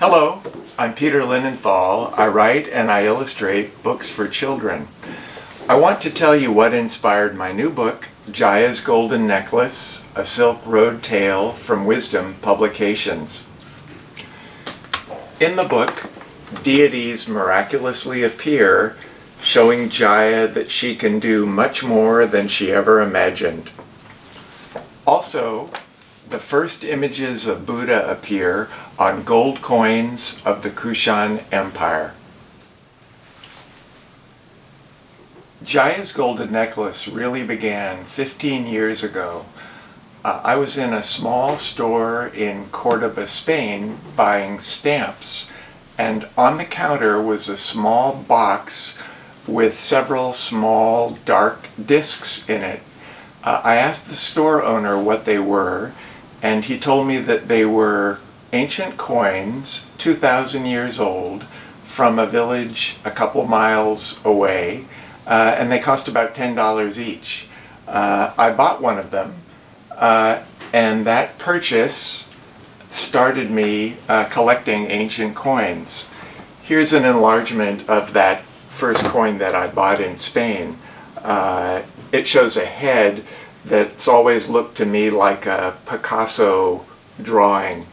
Hello, I'm Peter Linenthal. I write and I illustrate books for children. I want to tell you what inspired my new book, Jaya's Golden Necklace, A Silk Road Tale from Wisdom Publications. In the book, deities miraculously appear, showing Jaya that she can do much more than she ever imagined. Also, the first images of Buddha appear on gold coins of the Kushan Empire. Jaya's Golden Necklace really began 15 years ago. I was in a small store in Cordoba, Spain, buying stamps, and on the counter was a small box with several small dark discs in it. I asked the store owner what they were, and he told me that they were ancient coins, 2,000 years old, from a village a couple miles away, and they cost about $10 each. I bought one of them, and that purchase started me collecting ancient coins. Here's an enlargement of that first coin that I bought in Spain. It shows a head that's always looked to me like a Picasso drawing.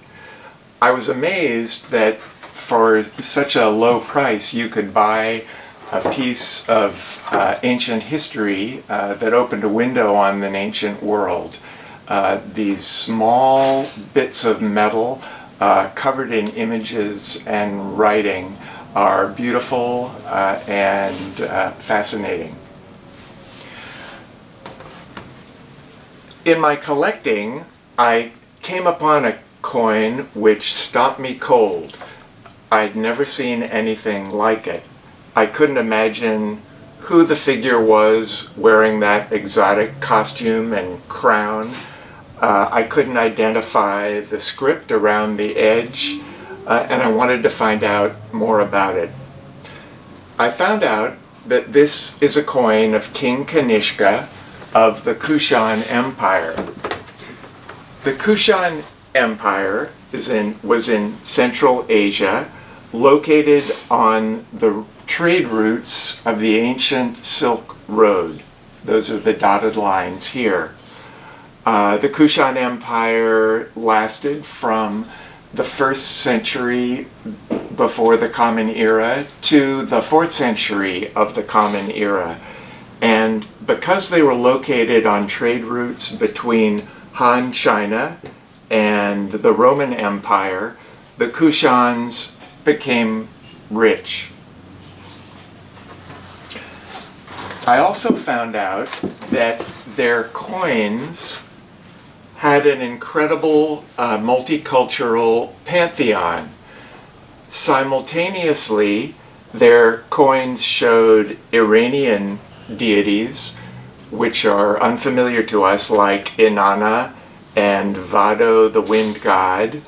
I was amazed that for such a low price you could buy a piece of ancient history that opened a window on an ancient world. These small bits of metal covered in images and writing are beautiful and fascinating. In my collecting, I came upon a coin which stopped me cold. I'd never seen anything like it. I couldn't imagine who the figure was wearing that exotic costume and crown. I couldn't identify the script around the edge, and I wanted to find out more about it. I found out that this is a coin of King Kanishka of the Kushan Empire. The Kushan Empire was in Central Asia, located on the trade routes of the ancient Silk Road. Those are the dotted lines here. The Kushan Empire lasted from the 1st century before the Common Era to the 4th century of the Common Era. And because they were located on trade routes between Han China and the Roman Empire, the Kushans became rich. I also found out that their coins had an incredible multicultural pantheon. Simultaneously, their coins showed Iranian deities, which are unfamiliar to us, like Inanna and Vado, the wind god.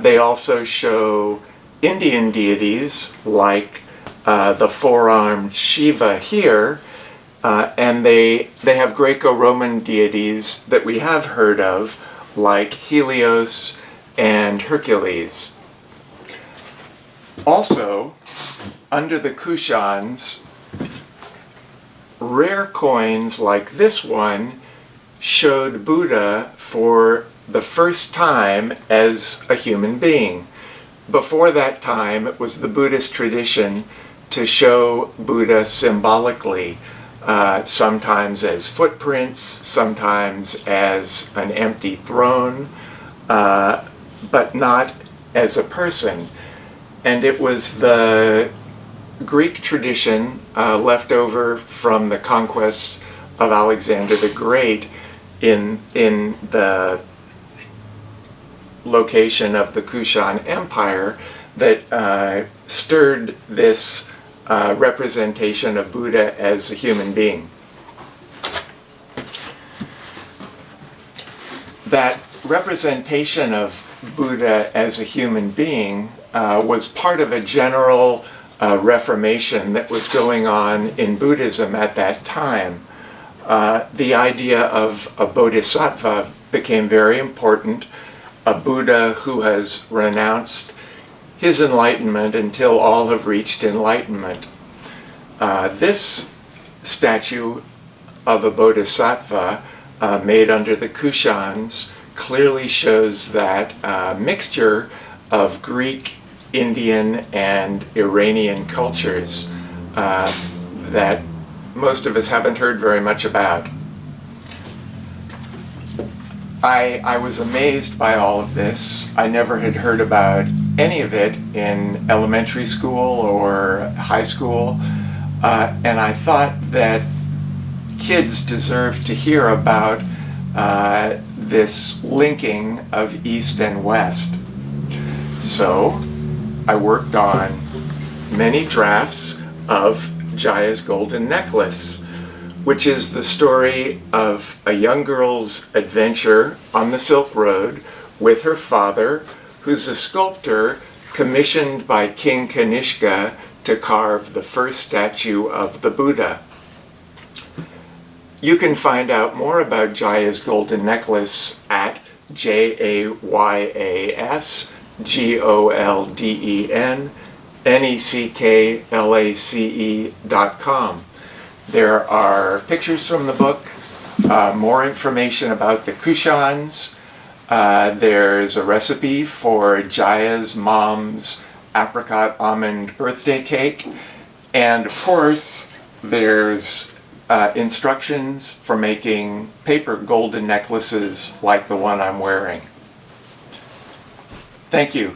They also show Indian deities, like the four-armed Shiva here, and they have Greco-Roman deities that we have heard of, like Helios and Hercules. Also, under the Kushans, rare coins like this one showed Buddha for the first time as a human being. Before that time, it was the Buddhist tradition to show Buddha symbolically, sometimes as footprints, sometimes as an empty throne, but not as a person. And it was the Greek tradition left over from the conquests of Alexander the Great in the location of the Kushan Empire that stirred this representation of Buddha as a human being. That representation of Buddha as a human being was part of a general reformation that was going on in Buddhism at that time. The idea of a bodhisattva became very important, a Buddha who has renounced his enlightenment until all have reached enlightenment. This statue of a bodhisattva made under the Kushans clearly shows that mixture of Greek, Indian, and Iranian cultures that most of us haven't heard very much about. I was amazed by all of this. I never had heard about any of it in elementary school or high school, and I thought that kids deserve to hear about this linking of East and West. So I worked on many drafts of Jaya's Golden Necklace, which is the story of a young girl's adventure on the Silk Road with her father, who's a sculptor commissioned by King Kanishka to carve the first statue of the Buddha. You can find out more about Jaya's Golden Necklace at JayasGoldenNecklace.com. There are pictures from the book, more information about the Kushans. There's a recipe for Jaya's mom's apricot almond birthday cake. And of course, there's instructions for making paper golden necklaces like the one I'm wearing. Thank you.